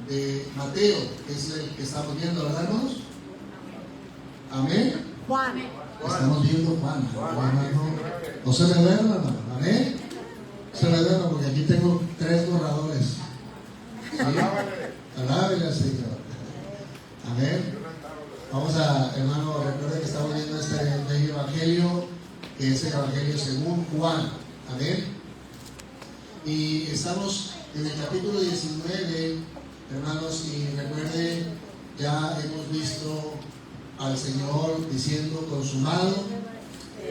de Mateo, que es el que estamos viendo, ¿verdad, hermanos? Amén. Juan. Estamos viendo Juan. No se me duerman, hermano. Amén. No se me duerman porque aquí tengo 3 borradores. ¿Sí? Alábele al Señor. Amén. Vamos a, hermano, recuerden que estamos viendo este bello evangelio, que es el evangelio según Juan. Amén. Y estamos en el capítulo 19, hermanos, y recuerden, ya hemos visto al Señor diciendo consumado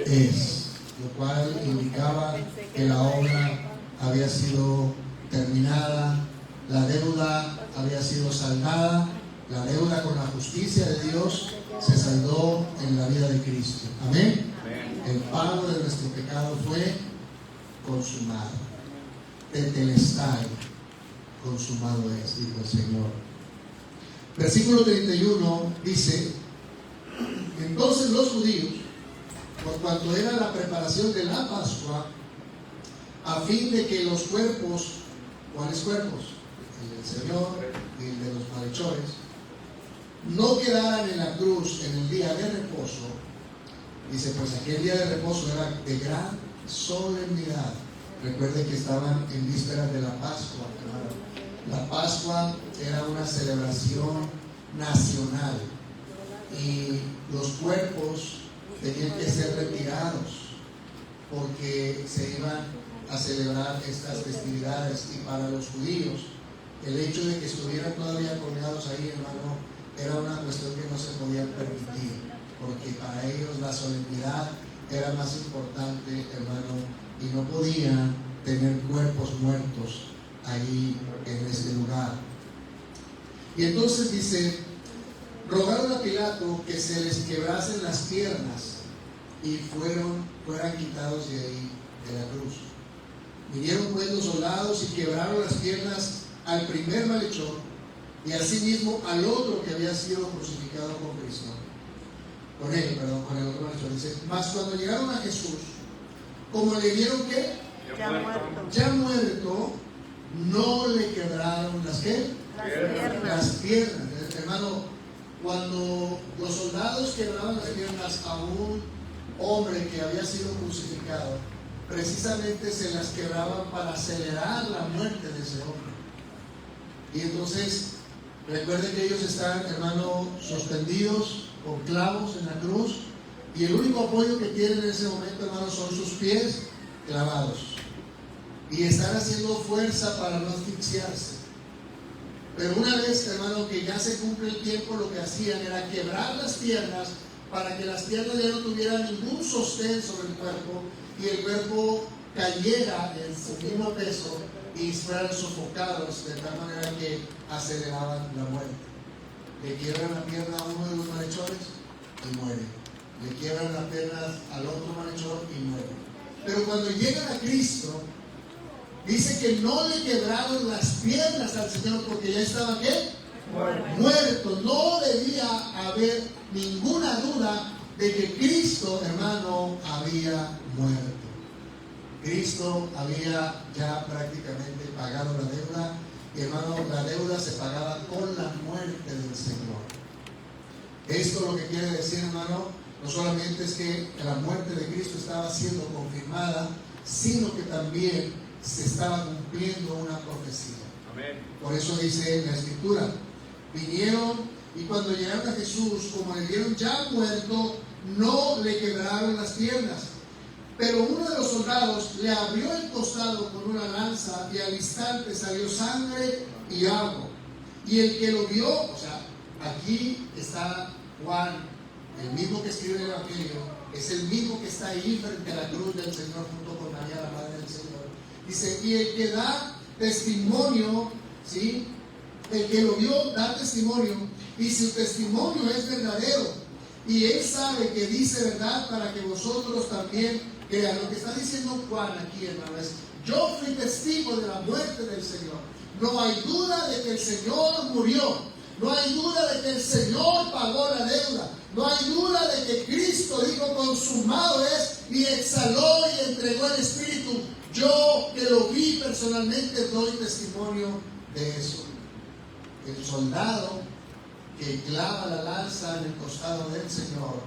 es, lo cual indicaba que la obra había sido terminada, la deuda había sido saldada, la deuda con la justicia de Dios se saldó en la vida de Cristo. Amén. El pago de nuestro pecado fue consumado. Tetelestai, consumado es, dijo el Señor. Versículo 31 dice: entonces los judíos, por cuanto era la preparación de la Pascua, a fin de que los cuerpos, ¿cuáles cuerpos? El del Señor y el de los malhechores, no quedaran en la cruz en el día de reposo. Dice, pues aquel día de reposo era de gran solemnidad. Recuerden que estaban en vísperas de la Pascua, claro. La Pascua era una celebración nacional y los cuerpos tenían que ser retirados porque se iban a celebrar estas festividades. Y para los judíos, el hecho de que estuvieran todavía colgados ahí, hermano, era una cuestión que no se podía permitir, porque para ellos la solemnidad era más importante, hermano, y no podían tener cuerpos muertos ahí en ese lugar. Y entonces dice, rogaron a Pilato que se les quebrasen las piernas y fueran quitados de ahí, de la cruz. Vinieron pues los soldados y quebraron las piernas al primer malhechor y asimismo al otro que había sido crucificado con Cristo. Con el otro malhechor. Dice, mas cuando llegaron a Jesús, como le vieron que ya muerto, no le quebraron las Las piernas. Hermano, cuando los soldados quebraban las piernas a un hombre que había sido crucificado, precisamente se las quebraban para acelerar la muerte de ese hombre. Y entonces, recuerden que ellos están, hermano, suspendidos con clavos en la cruz, y el único apoyo que tienen en ese momento, hermano, son sus pies clavados. Y están haciendo fuerza para no asfixiarse. Pero una vez, hermano, que ya se cumple el tiempo, lo que hacían era quebrar las piernas para que las piernas ya no tuvieran ningún sostén sobre el cuerpo y el cuerpo cayera en su mismo peso y fueran sofocados, de tal manera que aceleraban la muerte. Le quiebran la pierna a uno de los malhechores y muere. Le quiebran las piernas al otro malhechor y muere. Pero cuando llegan a Cristo, dice que no le quebraron las piernas al Señor porque ya estaba ¿qué? Muerto. No debía haber ninguna duda de que Cristo, hermano, había muerto. Cristo había ya prácticamente pagado la deuda. Y hermano, la deuda se pagaba con la muerte del Señor. Esto lo que quiere decir, hermano, no solamente es que la muerte de Cristo estaba siendo confirmada, sino que también se estaba cumpliendo una profecía. Amén. Por eso dice la Escritura, vinieron y cuando llegaron a Jesús, como le vieron ya muerto, no le quebraron las piernas. Pero uno de los soldados le abrió el costado con una lanza y al instante salió sangre y agua. Y el que lo vio, o sea, aquí está Juan, el mismo que escribe el Evangelio, es el mismo que está ahí frente a la cruz del Señor junto con María, la Madre del Señor. Dice, y el que da testimonio, ¿sí? El que lo vio da testimonio, y su testimonio es verdadero, y él sabe que dice verdad para que vosotros también crean. Lo que está diciendo Juan aquí, hermano, es: yo fui testigo de la muerte del Señor. No hay duda de que el Señor murió, no hay duda de que el Señor pagó la deuda, no hay duda de que Cristo dijo consumado es, y exhaló y entregó el Espíritu. Yo que lo vi personalmente doy testimonio de eso. el soldado que clava la lanza en el costado del Señor.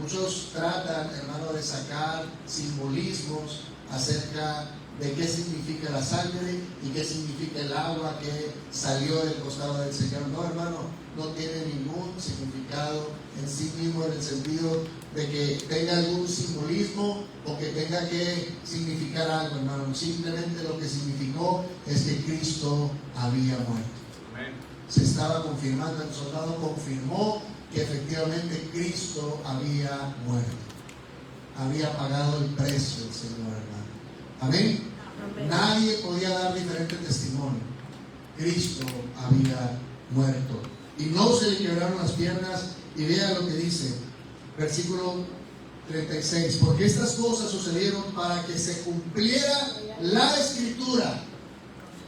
Muchos tratan, hermano, de sacar simbolismos acerca de qué significa la sangre y qué significa el agua que salió del costado del Señor. No, hermano, no tiene ningún significado en sí mismo, en el sentido de que tenga algún simbolismo o que tenga que significar algo, hermano. Simplemente lo que significó es que Cristo había muerto. Amén. Se estaba confirmando, el soldado confirmó que efectivamente Cristo había muerto. Había pagado el precio el Señor, hermano. Amén. Amén. Nadie podía dar diferente testimonio. Cristo había muerto. Y no se le quebraron las piernas. Y vea lo que dice, versículo 36. Porque estas cosas sucedieron para que se cumpliera la Escritura.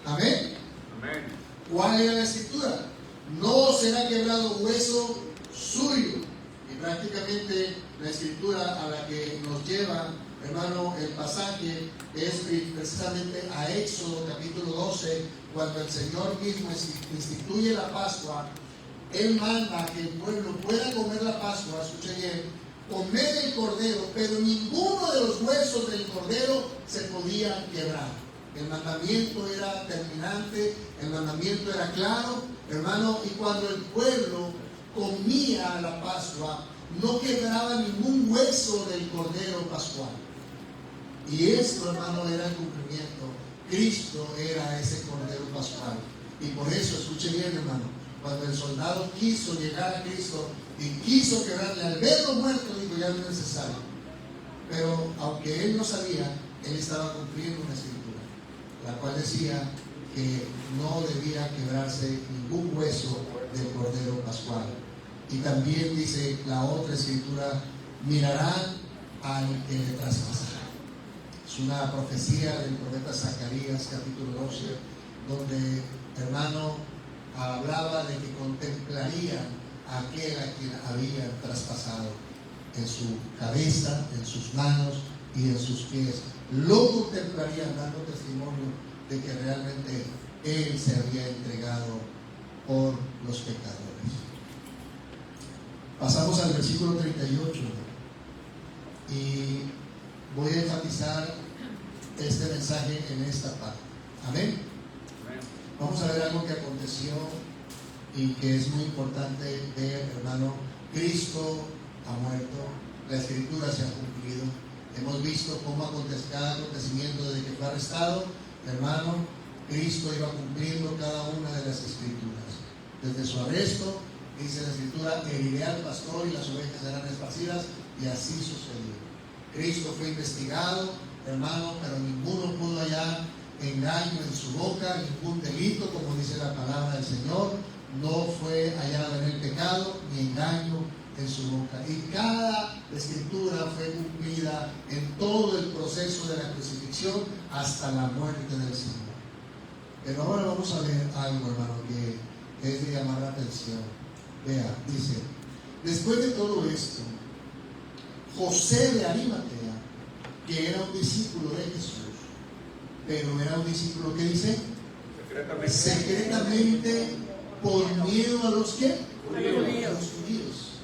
Amén. Amén. ¿Cuál era la Escritura? No será quebrado hueso suyo. Y prácticamente la Escritura a la que nos lleva, hermano, el pasaje es precisamente a Éxodo capítulo 12, cuando el Señor mismo instituye la Pascua. Él manda que el pueblo pueda comer la Pascua, escuchen bien, comer el cordero, pero ninguno de los huesos del cordero se podía quebrar. El mandamiento era terminante, el mandamiento era claro, hermano, y cuando el pueblo comía la Pascua, no quebraba ningún hueso del cordero pascual. Y esto, hermano, era el cumplimiento. Cristo era ese cordero pascual. Y por eso, escuche bien, hermano, cuando el soldado quiso llegar a Cristo y quiso quebrarle, al verlo muerto, dijo, ya no es necesario. Pero aunque él no sabía, él estaba cumpliendo una escritura, la cual decía que no debía quebrarse ningún hueso del cordero pascual. Y también dice la otra escritura, mirarán al que le traspasará. Es una profecía del profeta Zacarías, capítulo 12, donde, hermano, hablaba de que contemplarían a aquel a quien habían traspasado en su cabeza, en sus manos y en sus pies. Lo contemplarían dando testimonio de que realmente él se había entregado por los pecadores. Pasamos al versículo 38 y voy a enfatizar este mensaje en esta parte. Amén. Vamos a ver algo que aconteció y que es muy importante ver, hermano. Cristo ha muerto, la Escritura se ha cumplido. Hemos visto cómo cada acontecimiento desde que fue arrestado, hermano, Cristo iba cumpliendo cada una de las Escrituras. Desde su arresto, dice la Escritura, heriré al pastor y las ovejas serán esparcidas, y así sucedió. Cristo fue investigado, hermano, pero ninguno pudo hallar engaño en su boca, ningún delito, como dice la palabra del Señor, no fue hallado en el pecado, ni engaño en su boca. Y cada escritura fue cumplida en todo el proceso de la crucifixión hasta la muerte del Señor. Pero ahora vamos a ver algo, hermano, que es de llamar la atención. Vea, dice, después de todo esto, José de Arimatea, que era un discípulo de Jesús, pero era un discípulo que dice secretamente por miedo a los que a los judíos.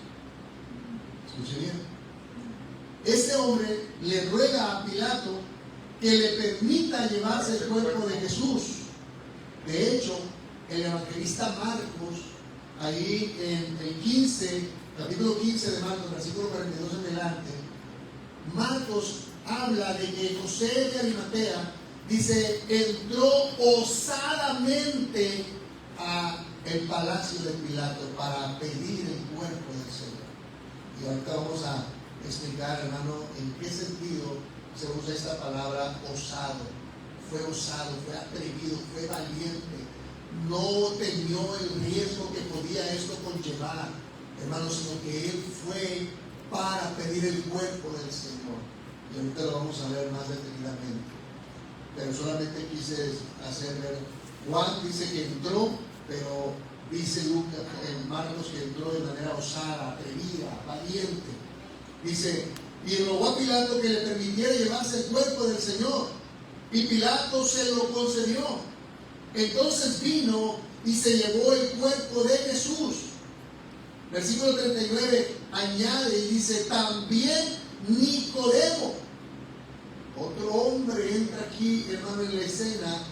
Escuche bien. Este hombre le ruega a Pilato que le permita llevarse el cuerpo de Jesús. De hecho, el evangelista Marcos, ahí en el capítulo 15 de Marcos, versículo 42 en adelante, Marcos habla de que José de Arimatea, dice, entró osadamente a el palacio de Pilato para pedir el cuerpo del Señor. Y ahorita vamos a explicar, hermano, en qué sentido se usa esta palabra osado. Fue osado, fue atrevido, fue valiente. No temió el riesgo que podía esto conllevar, hermano, sino que él fue para pedir el cuerpo del Señor. Y ahorita lo vamos a ver más detenidamente. Pero solamente quise hacer ver. Juan dice que entró, pero dice Lucas, en Marcos, que entró de manera osada, atrevida, valiente. Dice, y rogó a Pilato que le permitiera llevarse el cuerpo del Señor. Y Pilato se lo concedió. Entonces vino y se llevó el cuerpo de Jesús. Versículo 39 añade y dice, también Nicodemo, otro hombre entra aquí, hermano, en la escena.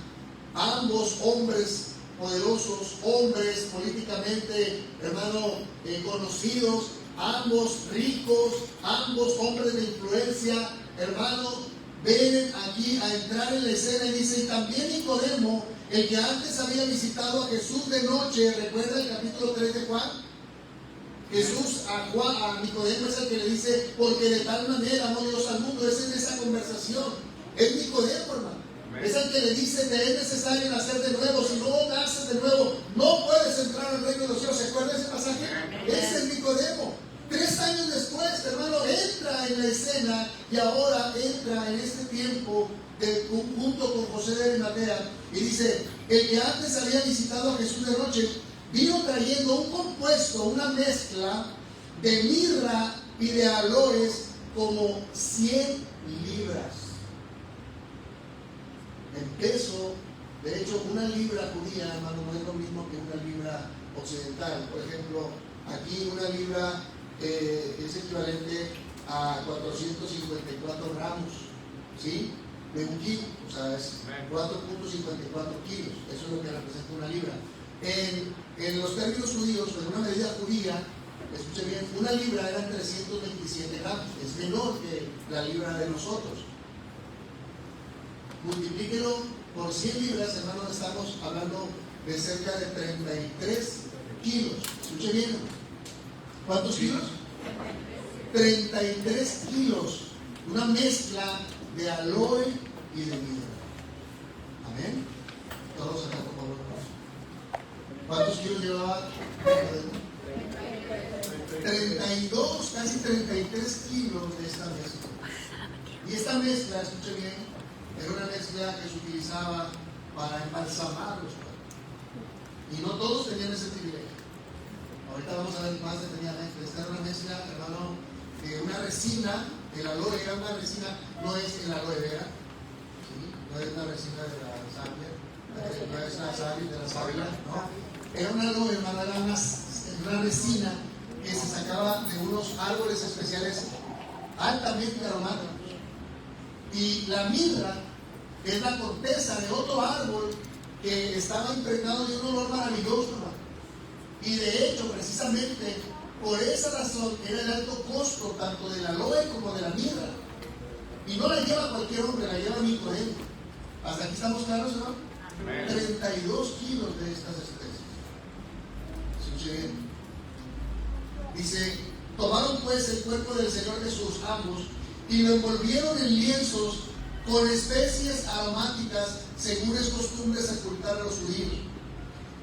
Ambos hombres poderosos, hombres políticamente, hermano, conocidos, ambos ricos, ambos hombres de influencia, hermano, ven aquí a entrar en la escena y dice, y también Nicodemo, el que antes había visitado a Jesús de noche. ¿Recuerda el capítulo 3 de Juan? Jesús a Nicodemo es el que le dice, porque de tal manera amó Dios al mundo. Es en esa conversación. Es Nicodemo, hermano. Es el que le dice, te es necesario nacer de nuevo. Si no naces de nuevo, no puedes entrar al reino de los cielos. ¿Se acuerda ese pasaje? Ese es Nicodemo. 3 años después, hermano, entra en la escena y ahora entra en este tiempo junto con José de Arimatea y dice, el que antes había visitado a Jesús de noche vino trayendo un compuesto, una mezcla de mirra y de aloes, como 100 libras. En peso, de hecho, una libra judía, hermano, no es lo mismo que una libra occidental. Por ejemplo, aquí una libra es equivalente a 454 gramos, ¿sí? De un kilo, o sea, es 4.54 kilos. Eso es lo que representa una libra. En los términos judíos, en una medida judía, escuche bien, una libra eran 327 gramos, es menor que la libra de nosotros. Multiplíquelo por 100 libras, hermano, estamos hablando de cerca de 33 kilos. Escuche bien, ¿cuántos kilos? 33 kilos, una mezcla de aloe y de mirra. Amén. Todos acá por favor. ¿Cuántos kilos llevaba? 32, casi 33 kilos de esta mezcla. Y esta mezcla, escuche bien, era una mezcla que se utilizaba para embalsamar los cuerpos. Y no todos tenían ese privilegio. Ahorita vamos a ver más detenidamente. Esta era una mezcla, hermano, de una resina. El aloe era una resina, no es el aloe vera, ¿sí? No es la resina de la savia, no es la savia de la sábila, no. Era un aloe, hermano, era una resina que se sacaba de unos árboles especiales altamente aromáticos. Y la mirra es la corteza de otro árbol que estaba impregnado de un olor maravilloso, hermano. Y de hecho, precisamente por esa razón era el alto costo tanto del aloe como de la mirra. Y no la lleva cualquier hombre, la lleva Nicodemo. ¿Hasta aquí estamos claros, no? 32 kilos de estas especies. Escuche bien. Dice, tomaron pues el cuerpo del Señor Jesús, ambos, y lo envolvieron en lienzos con especies aromáticas, según es costumbre sepultar a los judíos.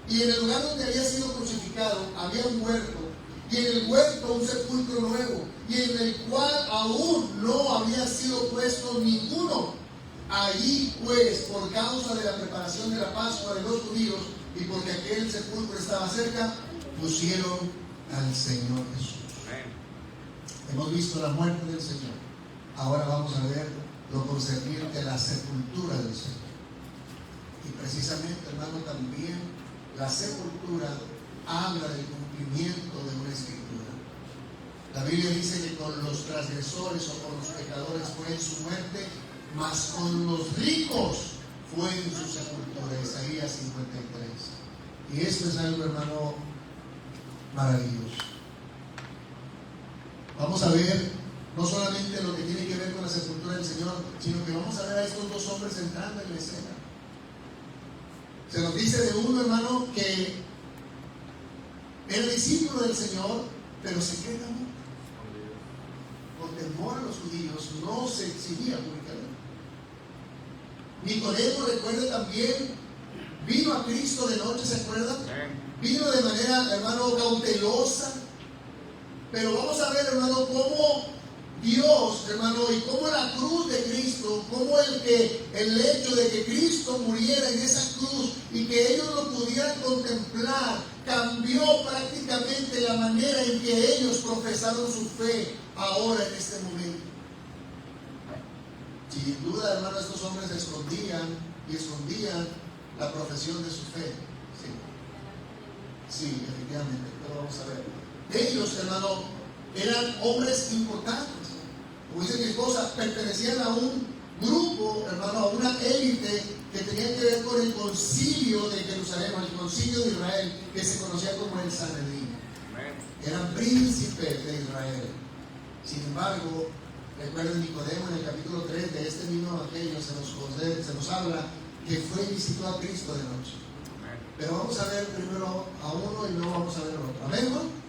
Y en el lugar donde había sido crucificado había un huerto, y en el huerto un sepulcro nuevo, y en el cual aún no había sido puesto ninguno. Allí pues, por causa de la preparación de la Pascua de los judíos, y porque aquel sepulcro estaba cerca, pusieron al Señor Jesús. Hemos visto la muerte del Señor. Ahora vamos a ver lo concerniente a la sepultura del Señor. Y precisamente, hermano, también la sepultura habla del cumplimiento de una escritura. La Biblia dice que con los transgresores o con los pecadores fue en su muerte, mas con los ricos fue en su sepultura. Isaías 53. Y esto es algo, hermano, maravilloso. Vamos a ver no solamente lo que tiene que ver con la sepultura del Señor, sino que vamos a ver a estos dos hombres entrando en la escena. Se nos dice de uno, hermano, que era discípulo del Señor, pero secretamente, por temor a los judíos, no se exhibía públicamente. Nicodemo, recuerde también, vino a Cristo de noche, ¿se acuerdan? Vino de manera, hermano, cautelosa. Pero vamos a ver, hermano, cómo Dios, hermano, y cómo la cruz de Cristo, cómo el hecho de que Cristo muriera en esa cruz y que ellos lo pudieran contemplar, cambió prácticamente la manera en que ellos profesaron su fe ahora en este momento. Sin duda, hermano, estos hombres escondían la profesión de su fe. Sí, efectivamente, pero vamos a ver. Ellos, hermano, eran hombres importantes. Como dice mi esposa, pertenecían a un grupo, hermano, a una élite que tenía que ver con el concilio de Jerusalén, el concilio de Israel, que se conocía como el Sanedrín. Eran príncipes de Israel. Sin embargo, recuerden Nicodemo en el capítulo 3 de este mismo evangelio se nos habla que fue y visitó a Cristo de noche. Pero vamos a ver primero a uno y luego vamos a ver al otro. ¿Amén, hermano?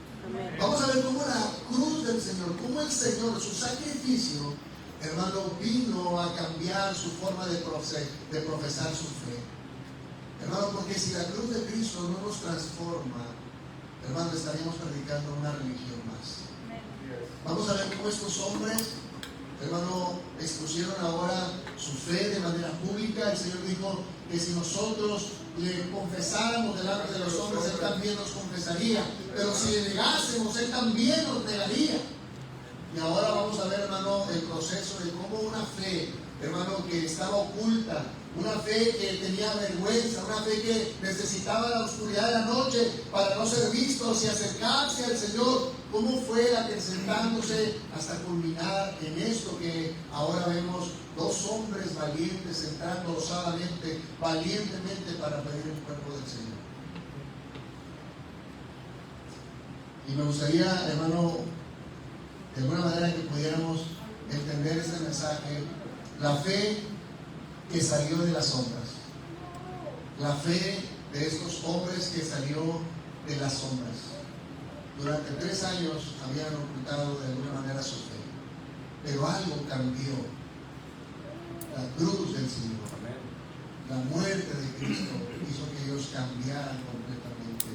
Vamos a ver cómo la cruz del Señor, cómo el Señor, su sacrificio, hermano, vino a cambiar su forma de profesar su fe. Hermano, porque si la cruz de Cristo no nos transforma, hermano, estaríamos predicando una religión más. Vamos a ver cómo estos hombres, hermano, expusieron ahora su fe de manera pública. El Señor dijo que si nosotros le confesáramos delante de los hombres, Él también nos confesaría. Pero si le negásemos, Él también nos negaría. Y ahora vamos a ver, hermano, el proceso de cómo una fe, hermano, que estaba oculta, una fe que tenía vergüenza, una fe que necesitaba la oscuridad de la noche para no ser vistos y acercarse al Señor, cómo fue acrecentándose hasta culminar en esto que ahora vemos, dos hombres valientes entrando osadamente, valientemente para pedir el cuerpo del Señor. Y me gustaría, hermano, de alguna manera que pudiéramos entender este mensaje, la fe que salió de las sombras, la fe de estos hombres que salió de las sombras. Durante 3 años habían ocultado de alguna manera su fe, pero algo cambió. La cruz del Señor, la muerte de Cristo hizo que ellos cambiaran completamente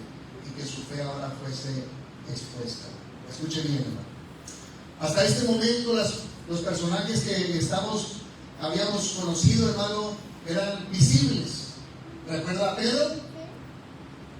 y que su fe ahora fuese expuesta. Escuche bien, hermano. Hasta este momento los personajes que habíamos conocido, hermano, eran visibles. ¿Recuerda a Pedro?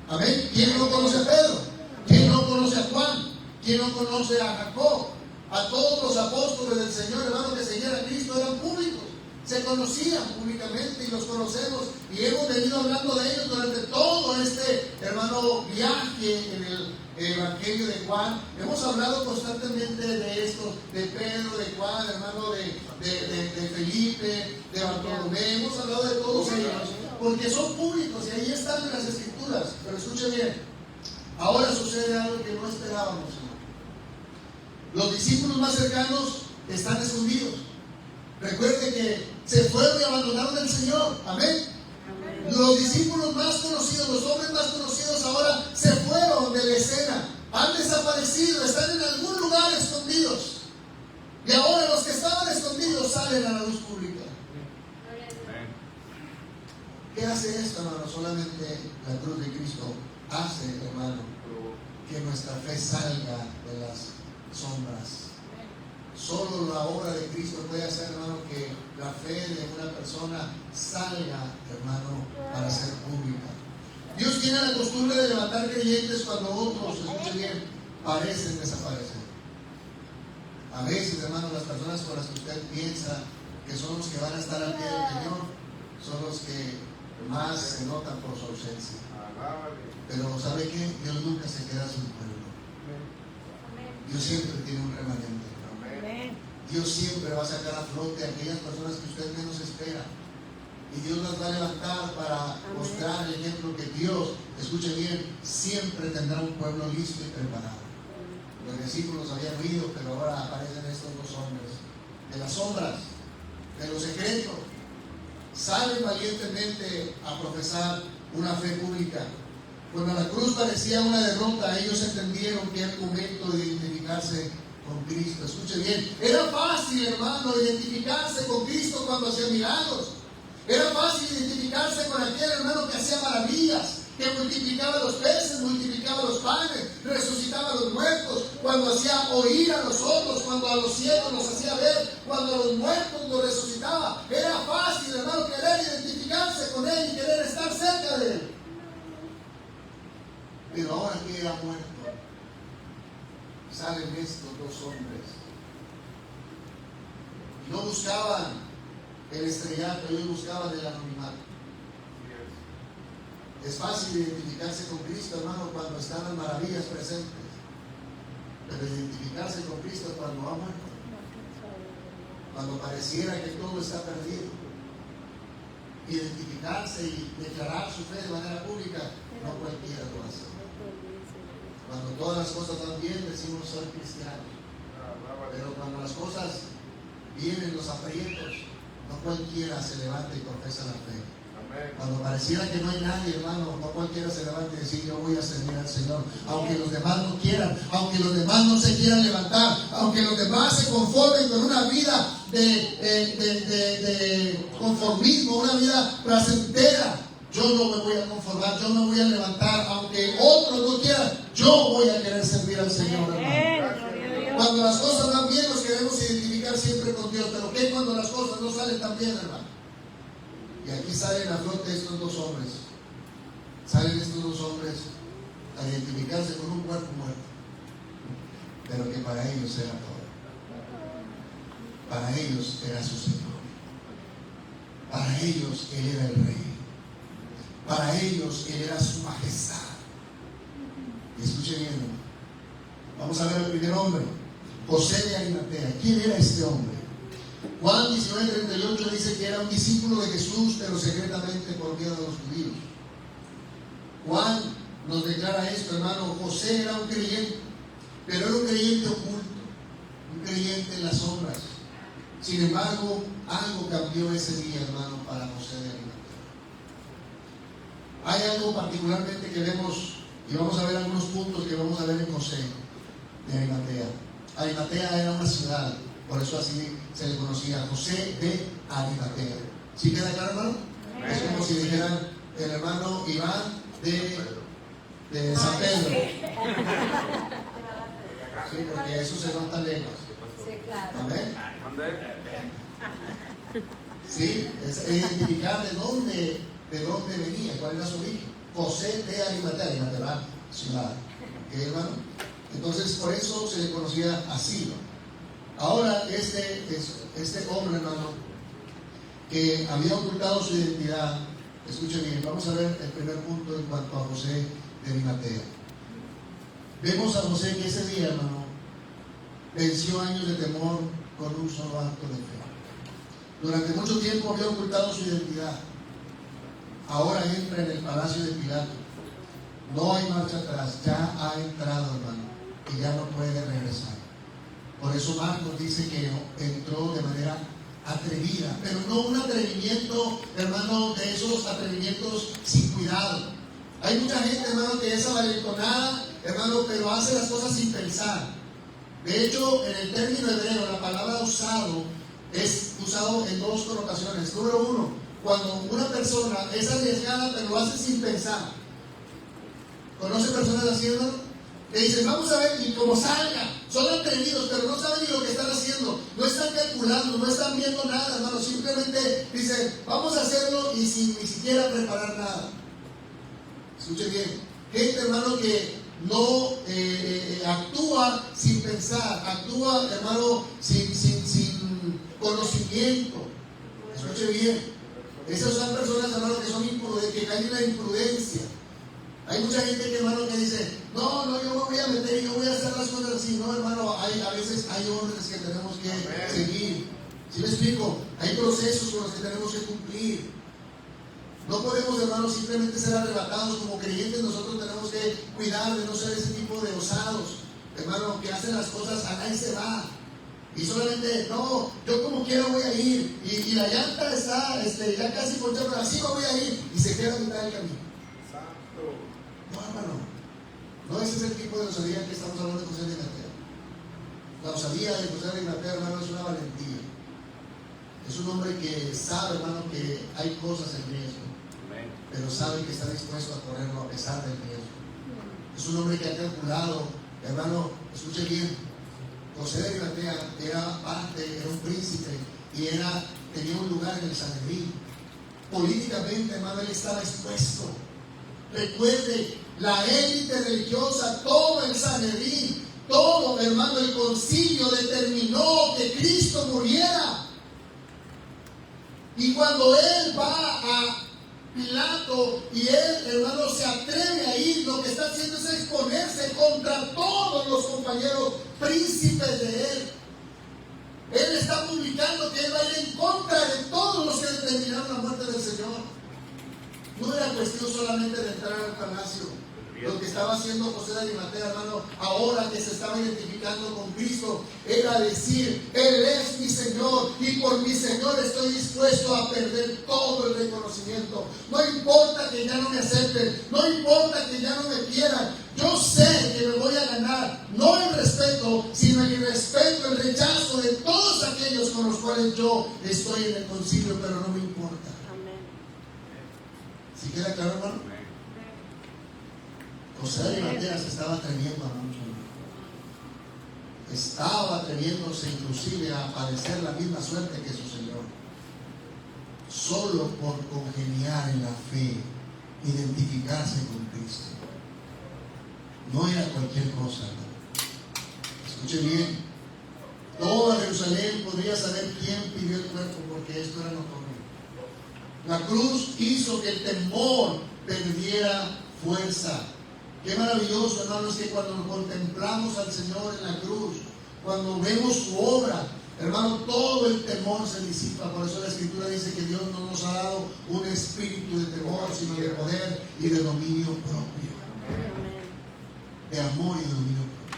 Amén. ¿Quién no conoce a Pedro? ¿Quién no conoce a Juan? ¿Quién no conoce a Jacob? A todos los apóstoles del Señor, hermano, que seguían a Cristo eran públicos. Se conocían públicamente y los conocemos y hemos venido hablando de ellos durante todo este, hermano, viaje en el Evangelio de Juan. Hemos hablado constantemente de esto, de Pedro, de Juan, hermano, de Felipe, de Bartolomé. Hemos hablado de todos ellos porque son públicos y ahí están en las Escrituras. Pero escuche bien, ahora sucede algo que no esperábamos, hermano. Los discípulos más cercanos están escondidos. Recuerde que se fueron y abandonaron al Señor. Amén. Los discípulos más conocidos, los hombres más conocidos ahora se fueron de la escena. Han desaparecido, están en algún lugar escondidos. Y ahora los que estaban escondidos salen a la luz pública. ¿Qué hace esto, hermano? Solamente la cruz de Cristo hace, hermano, que nuestra fe salga de las sombras. Solo la obra de Cristo puede hacer, hermano, que la fe de una persona salga, hermano, para ser pública. Dios tiene la costumbre de levantar creyentes cuando otros, escuchen bien, parecen desaparecer. A veces, hermano, las personas con las que usted piensa que son los que van a estar al pie del Señor son los que más se notan por su ausencia. Pero ¿sabe qué? Dios nunca se queda sin pueblo. Dios siempre tiene un remanente. Dios siempre va a sacar a flote a aquellas personas que usted menos espera. Y Dios las va a levantar para mostrar el ejemplo que Dios, escuche bien, siempre tendrá un pueblo listo y preparado. Los discípulos habían oído, pero ahora aparecen estos dos hombres. De las sombras, de lo secreto, salen valientemente a profesar una fe pública. Cuando la cruz parecía una derrota, ellos entendieron que era el momento de identificarse con Cristo. Escuche bien, era fácil, hermano, identificarse con Cristo cuando hacía milagros. Era fácil identificarse con aquel hermano que hacía maravillas, que multiplicaba los peces, multiplicaba los panes, resucitaba a los muertos, cuando hacía oír a los otros, cuando a los ciegos los hacía ver, cuando a los muertos los resucitaba. Era fácil, hermano, querer identificarse con Él y querer estar cerca de Él. Pero ahora que era muerto, salen estos dos hombres. No buscaban el estrellato, ellos buscaban el anonimato. Es fácil identificarse con Cristo, hermano, cuando están las maravillas presentes. Pero identificarse con Cristo cuando ha muerto, cuando pareciera que todo está perdido. Identificarse y declarar su fe de manera pública, no cualquiera lo hace. Cuando todas las cosas van bien, decimos soy cristiano. Pero cuando las cosas vienen, los aprietos, no cualquiera se levanta y confesa la fe. Cuando pareciera que no hay nadie, hermano, no cualquiera se levanta y dice yo voy a servir al Señor, aunque los demás no quieran, aunque los demás no se quieran levantar, aunque los demás se conformen con una vida de conformismo, una vida placentera. Yo no me voy a conformar, yo me voy a levantar, aunque otros no quieran, yo voy a querer servir al Señor, hermano. Cuando las cosas van bien, nos queremos identificar siempre con Dios, pero ¿qué cuando las cosas no salen tan bien, hermano? Y aquí salen a flote estos dos hombres. Salen estos dos hombres a identificarse con un cuerpo muerto, pero que para ellos era todo. Para ellos era su Señor. Para ellos Él era el Rey. Para ellos Él era su majestad. Y escuchen bien, hermano. Vamos a ver al primer hombre, José de Arimatea. ¿Quién era este hombre? Juan 19:38 dice que era un discípulo de Jesús, pero secretamente por miedo a los judíos. Juan nos declara esto, hermano. José era un creyente, pero era un creyente oculto, un creyente en las sombras. Sin embargo, algo cambió ese día, hermano, para José de Arimatea. Hay algo particularmente que vemos, y vamos a ver algunos puntos que vamos a ver en José de Arimatea. Arimatea era una ciudad, por eso así se le conocía, José de Arimatea. ¿Sí queda claro, hermano? Es como si dijeran el hermano Iván de San Pedro. Sí, porque eso se nota lejos. Amén. Sí, es identificar de dónde venía, cuál era su origen. José de Arimatea, Arimatea, ciudad. ¿Ok, hermano? Entonces, por eso se le conocía así, ¿no? Ahora, este hombre, hermano, que había ocultado su identidad, escuchen bien, vamos a ver el primer punto en cuanto a José de Arimatea. Vemos a José que ese día, hermano, venció años de temor con un solo acto de fe. Durante mucho tiempo había ocultado su identidad. Ahora entra en el palacio de Pilato. No hay marcha atrás, ya ha entrado, hermano, y ya no puede regresar. Por eso Marcos dice que entró de manera atrevida, pero no un atrevimiento, hermano, de esos atrevimientos sin cuidado. Hay mucha gente, hermano, que es avalentonada, hermano, pero hace las cosas sin pensar. De hecho, en el término hebreo, la palabra usado es usado en dos connotaciones. Número uno, cuando una persona es arriesgada, pero lo hace sin pensar. ¿Conoce personas así, hermano? Que dicen, vamos a ver, y como salga, son atrevidos, pero no saben ni lo que están haciendo, no están calculando, no están viendo nada, hermano, simplemente dicen, vamos a hacerlo y sin ni siquiera preparar nada. Escuche bien, gente, hermano, que no actúa sin pensar, actúa, hermano, sin conocimiento. Escuche bien, esas son personas, hermano, que son imprudentes, que caen en la imprudencia. Hay mucha gente que, hermano, que dice, no, yo me voy a meter y yo voy a hacer las cosas así. No, hermano, a veces hay órdenes que tenemos que seguir. ¿Sí me explico? Hay procesos con los que tenemos que cumplir. No podemos, hermano, simplemente ser arrebatados como creyentes. Nosotros tenemos que cuidar de no ser ese tipo de osados, hermano, que hacen las cosas a nadie se va. Y solamente, no, yo como quiera voy a ir. Y la llanta está ya casi ponchada, pero así voy a ir. Y se queda a mitad del camino. No, hermano, no ese es el tipo de osadía que estamos hablando de José de Arimatea. La osadía de José de Arimatea, hermano, es una valentía. Es un hombre que sabe, hermano, que hay cosas en riesgo, pero sabe que está dispuesto a correrlo a pesar del riesgo. Es un hombre que ha calculado, hermano, escuche bien, José de Arimatea era un príncipe y tenía un lugar en el Sanedrín. Políticamente, hermano, él estaba expuesto. Recuerde, la élite religiosa, todo el Sanedrín, todo, hermano, el concilio determinó que Cristo muriera. Y cuando él va Pilato, y él, hermano, se atreve a ir, lo que está haciendo es exponerse contra todos los compañeros príncipes de él. Él está publicando que él va a ir en contra de todos los que determinaron la muerte del Señor. No era cuestión solamente de entrar al palacio. Lo que estaba haciendo José de Arimatea, hermano, ahora que se estaba identificando con Cristo, era decir: Él es mi Señor, y por mi Señor estoy dispuesto a perder todo el reconocimiento. No importa que ya no me acepten, no importa que ya no me quieran. Yo sé que me voy a ganar, no el respeto, sino el irrespeto, el rechazo de todos aquellos con los cuales yo estoy en el concilio, pero no me importa. Amén. ¿Sí queda claro, hermano? José de Arimatea se estaba atreviendo a mucho. Estaba atreviéndose inclusive a padecer la misma suerte que su Señor. Solo por congeniar en la fe, identificarse con Cristo. No era cualquier cosa, hermano. Escuche bien. Toda Jerusalén podría saber quién pidió el cuerpo, porque esto era notorio. La cruz hizo que el temor perdiera fuerza. Qué maravilloso, hermanos, que cuando contemplamos al Señor en la cruz, cuando vemos su obra, hermano, todo el temor se disipa. Por eso la Escritura dice que Dios no nos ha dado un espíritu de temor, sino de poder y de dominio propio. De amor y de dominio propio.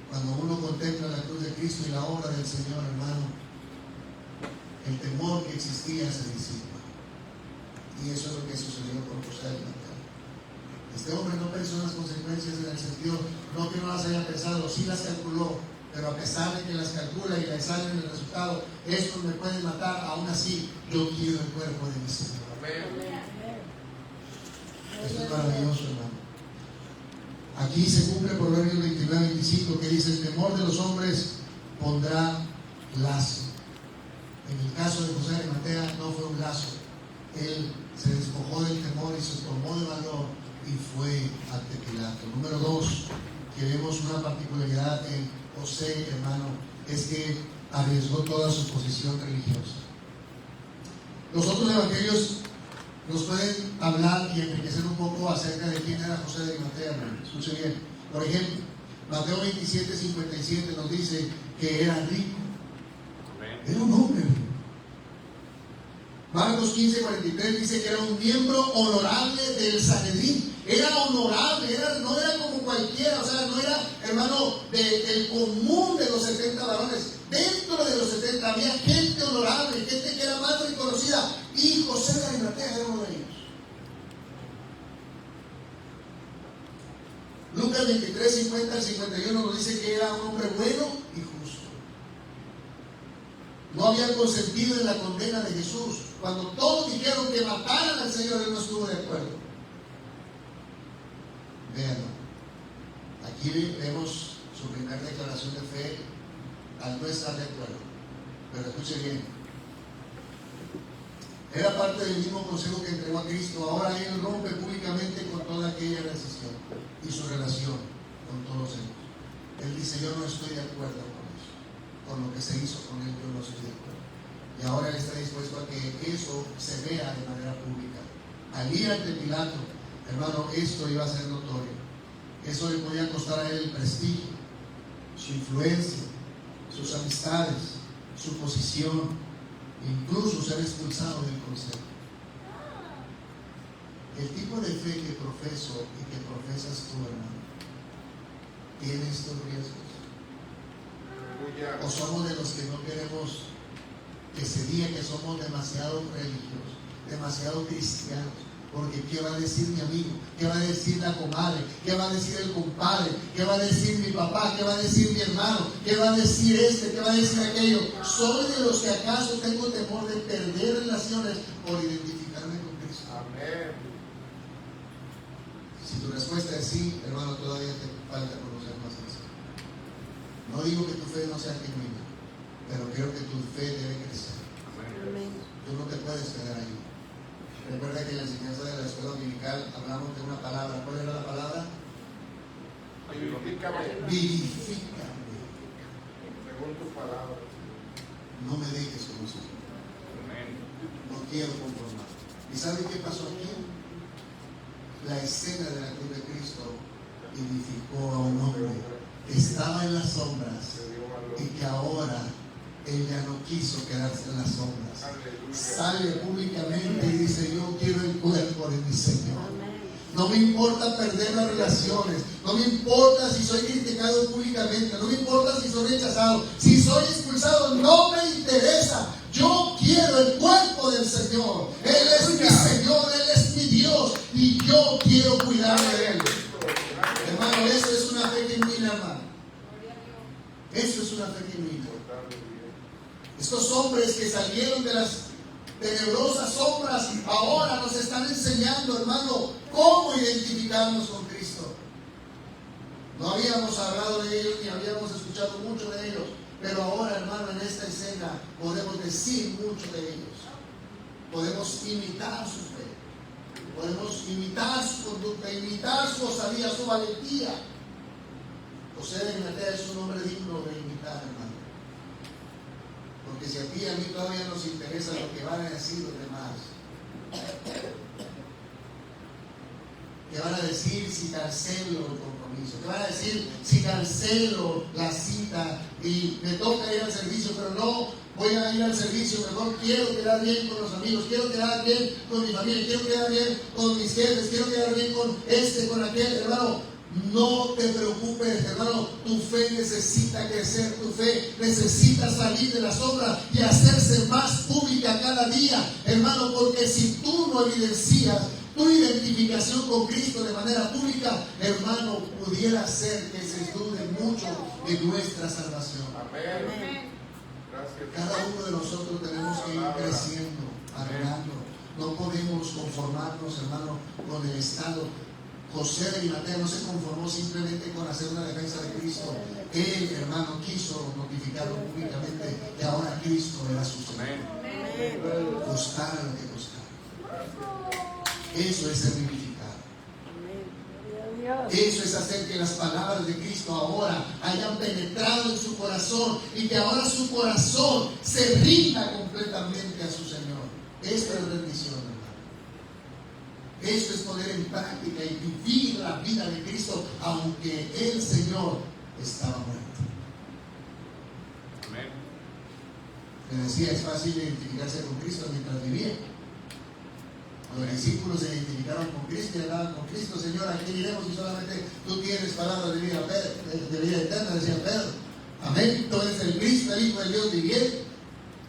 Cuando uno contempla la cruz de Cristo y la obra del Señor, hermano, el temor que existía se disipa. Y eso es lo que sucedió con José de Arimatea. Este hombre no pensó en las consecuencias, en el sentido, no que no las haya pensado, sí las calculó, pero a pesar de que las calcula y le sale en el resultado, estos me pueden matar, aún así yo quiero el cuerpo de mi Señor. Esto es maravilloso, hermano. Aquí se cumple Proverbios 29-25, que dice: el temor de los hombres pondrá lazo. En el caso de José de Arimatea no fue un lazo. Él se despojó del temor y se tomó de valor y fue ante Pilato. Número 2, que vemos una particularidad en José, hermano, es que arriesgó toda su posición religiosa. Los otros evangelios nos pueden hablar y enriquecer un poco acerca de quién era José de Arimatea, hermano. Escuche bien. Por ejemplo, Mateo 27-57 nos dice que era rico. Era un hombre rico. Marcos 15:43 dice que era un miembro honorable del Sanedrín. Era honorable, no era como cualquiera, o sea, no era, hermano, del común de los 70 varones. Dentro de los 70 había gente honorable, gente que era más reconocida, y José de Arimatea era uno de ellos. Lucas 23:50-51 nos dice que era un hombre bueno y justo. No había consentido en la condena de Jesús. Cuando todos dijeron que mataran al Señor, él no estuvo de acuerdo. Véanlo. Aquí vemos su primera declaración de fe al no estar de acuerdo. Pero escuche bien. Era parte del mismo consejo que entregó a Cristo. Ahora él rompe públicamente con toda aquella decisión y su relación con todos ellos. Él dice: yo no estoy de acuerdo con eso. Con lo que se hizo con él, yo no estoy de acuerdo. Y ahora él está dispuesto a que eso se vea de manera pública. Al ir ante Pilato, hermano, esto iba a ser notorio. Eso le podía costar a él el prestigio, su influencia, sus amistades, su posición, incluso ser expulsado del consejo. El tipo de fe que profeso y que profesas tú, hermano, ¿tiene estos riesgos? ¿O somos de los que no queremos que se diga que somos demasiado religiosos, demasiado cristianos? Porque ¿qué va a decir mi amigo? ¿Qué va a decir la comadre? ¿Qué va a decir el compadre? ¿Qué va a decir mi papá? ¿Qué va a decir mi hermano? ¿Qué va a decir este? ¿Qué va a decir aquello? ¿Soy de los que acaso tengo temor de perder relaciones por identificarme con Cristo? Amén. Si tu respuesta es sí, hermano, todavía te falta conocer más eso. No digo que tu fe no sea genuina, pero creo que tu fe debe crecer. Amén. Tú no te puedes quedar ahí. Recuerda que en la enseñanza de la escuela dominical hablamos de una palabra. ¿Cuál era la palabra? Vivifícame. Vivifícame. Según tu palabra. No me dejes como soy. Amén. No quiero conformar. ¿Y saben qué pasó aquí? La escena de la cruz de Cristo edificó a un hombre que estaba en las sombras y que ahora él ya no quiso quedarse en las sombras. Sale públicamente y dice: yo quiero el cuerpo de mi Señor. No me importa perder las relaciones, no me importa si soy criticado públicamente, no me importa si soy rechazado, si soy expulsado, no me interesa. Yo quiero el cuerpo del Señor. Él es mi Señor, Él es mi Dios y yo quiero cuidar de Él. Hermano, eso es una fe genuina, hermano. Eso es una fe genuina. Estos hombres que salieron de las tenebrosas sombras ahora nos están enseñando, hermano, cómo identificarnos con Cristo. No habíamos hablado de ellos ni habíamos escuchado mucho de ellos, pero ahora, hermano, en esta escena podemos decir mucho de ellos. Podemos imitar su fe, podemos imitar su conducta, imitar su osadía, su valentía. José de Arimatea es un hombre digno de imitar, hermano. Porque si a ti y a mí todavía nos interesa lo que van a decir los demás, ¿qué van a decir si cancelo el compromiso? ¿Qué van a decir si cancelo la cita y me toca ir al servicio, pero no voy a ir al servicio? Mejor quiero quedar bien con los amigos, quiero quedar bien con mi familia, quiero quedar bien con mis jefes, quiero quedar bien con este, con aquel. Hermano, no te preocupes, hermano, tu fe necesita crecer, tu fe necesita salir de la sombra y hacerse más pública cada día, hermano, porque si tú no evidencias tu identificación con Cristo de manera pública, hermano, pudiera ser que se dude mucho de nuestra salvación. Amén. Cada uno de nosotros tenemos que ir creciendo, arreglando. No podemos conformarnos, hermano, con el estado. José de Arimatea no se conformó simplemente con hacer una defensa de Cristo. Él, hermano, quiso notificarlo públicamente que ahora Cristo era su Señor. Costara lo que costara. Eso es ser vivificado. Eso es hacer que las palabras de Cristo ahora hayan penetrado en su corazón y que ahora su corazón se rinda completamente a su Señor. Esto es rendición, hermano. Esto es poner en práctica y vivir la vida de Cristo, aunque el Señor estaba muerto. Amén. Le decía, es fácil identificarse con Cristo mientras vivía. Los discípulos se identificaron con Cristo y hablaban con Cristo. Señor, ¿a quién iremos si solamente tú tienes palabras de vida eterna? Decía Pedro. Amén. Tú eres el Cristo, el Hijo del Dios viviente.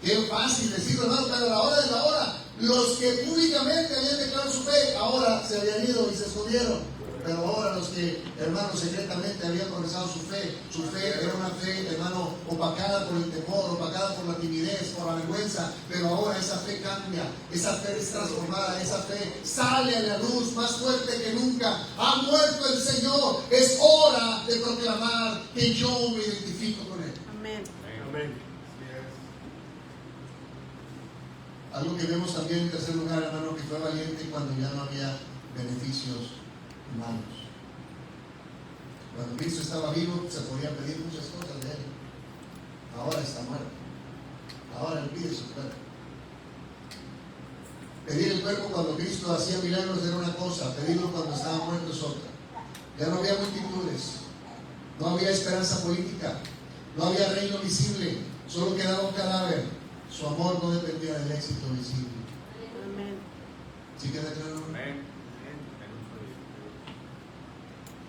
Qué fácil decirlo, hermano, pero la hora es la hora. Los que públicamente habían declarado su fe, ahora se habían ido y se escondieron. Pero ahora los que, hermanos, secretamente habían profesado su fe era una fe, hermano, opacada por el temor, opacada por la timidez, por la vergüenza. Pero ahora esa fe cambia, esa fe es transformada, esa fe sale a la luz más fuerte que nunca. Ha muerto el Señor, es hora de proclamar que yo me identifico con Él. Amén. Amén. Algo que vemos también en tercer lugar, hermano, que fue valiente cuando ya no había beneficios humanos. Cuando Cristo estaba vivo, se podían pedir muchas cosas de Él. Ahora está muerto. Ahora Él pide su cuerpo. Pedir el cuerpo cuando Cristo hacía milagros era una cosa, pedirlo cuando estaba muerto es otra. Ya no había multitudes, no había esperanza política, no había reino visible, solo quedaba un cadáver. Su amor no dependía del éxito visible. Amén. ¿Sí queda claro? Amén.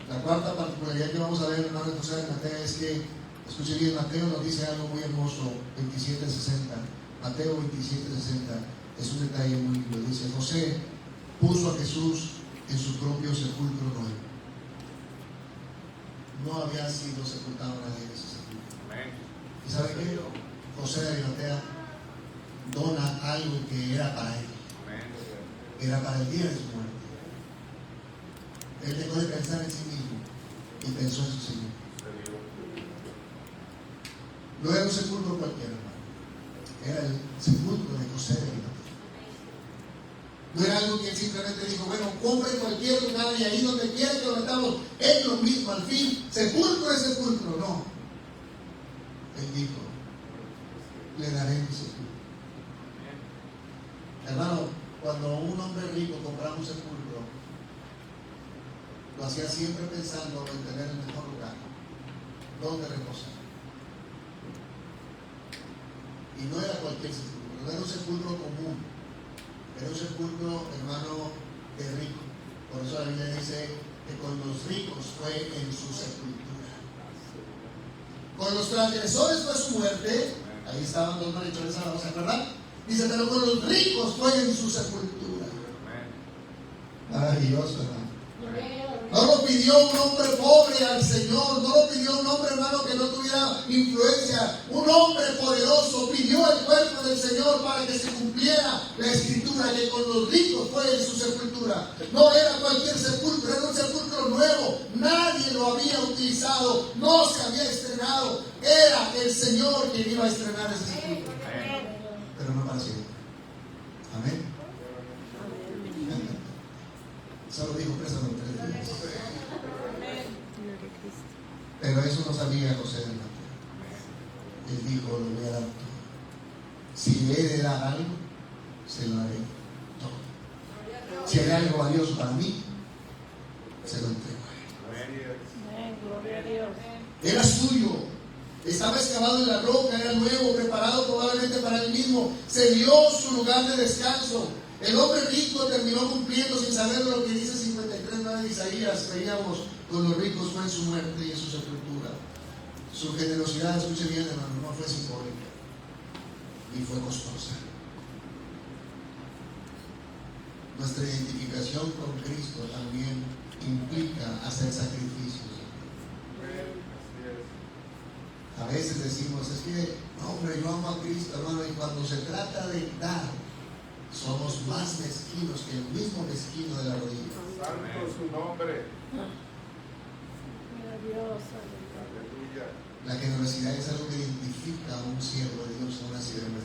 La cuarta particularidad que vamos a ver, hermano José de Arimatea, es que, escuche bien, Mateo nos dice algo muy hermoso, 27:60. Mateo 27:60 es un detalle muy lindo. Dice: José puso a Jesús en su propio sepulcro nuevo. No había sido sepultado nadie en ese sepulcro. Amén. ¿Y sabe qué? José de Arimatea dona algo que era para él. Amén. Era para el día de su muerte. Él dejó de pensar en sí mismo y pensó en su Señor. No era un sepulcro cualquiera, hermano. Era el sepulcro de José de Arimatea. No era algo que él simplemente dijo: bueno, compre en cualquier lugar y ahí donde quiera que lo metamos, es lo mismo, al fin, sepulcro es sepulcro. No. Él dijo: le daré mi sepulcro. Hermano, cuando un hombre rico compraba un sepulcro, lo hacía siempre pensando en tener el mejor lugar donde reposar. Y no era cualquier sepulcro, no era un sepulcro común, era un sepulcro, hermano, de rico. Por eso la Biblia dice que con los ricos fue en su sepultura. Con los transgresores fue su muerte. Ahí estaban dos malhechores, ¿se acuerdan? Dice, pero con los ricos fue en su sepultura. Maravilloso, hermano. No lo pidió un hombre pobre al Señor, no lo pidió un hombre, hermano, que no tuviera influencia. Un hombre poderoso pidió el cuerpo del Señor para que se cumpliera la escritura, que con los ricos fue en su sepultura. No era cualquier sepulcro, era un sepulcro nuevo. Nadie lo había utilizado, no se había estrenado. Era el Señor quien iba a estrenar ese sepulcro. Pero no para siempre. Amén. Solo dijo, préstame 3 días. Pero eso no sabía José de Mateo. Él dijo, lo voy a dar todo. Si le he de dar algo, se lo daré todo. Si hay algo valioso para mí, se lo entrego a él. Era suyo. Estaba excavado en la roca, era nuevo, preparado probablemente para él mismo. Se dio su lugar de descanso. El hombre rico terminó cumpliendo sin saber lo que dice 53:9 de Isaías. Veíamos, con los ricos fue en su muerte y en su sepultura. Su generosidad, escuche bien, hermano, no fue simbólica y fue costosa. Nuestra identificación con Cristo también implica hacer sacrificios. A veces decimos, es que, no, hombre, yo amo a Cristo, hermano, y cuando se trata de dar, somos más mezquinos que el mismo mezquino de la rodilla. Santo su nombre. La generosidad es algo que identifica a un siervo de Dios, a una sierva de Dios.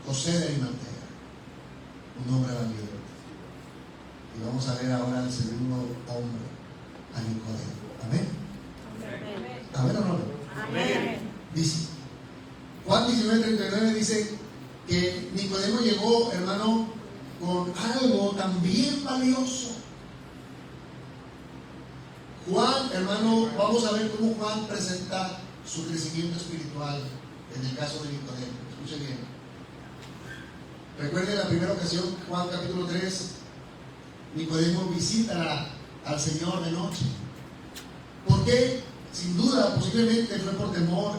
José de Arimatea, un hombre valiente. Y vamos a ver ahora al segundo hombre, a Nicodemo. Amén. Amén o no. Amén. Dice Juan 19:39 dice que Nicodemo llegó, hermano, con algo también valioso. Juan, hermano, vamos a ver cómo Juan presenta su crecimiento espiritual en el caso de Nicodemo. Escuchen bien. Recuerden la primera ocasión, Juan capítulo 3, Nicodemo visita al Señor de noche. ¿Por qué? Sin duda, posiblemente fue por temor,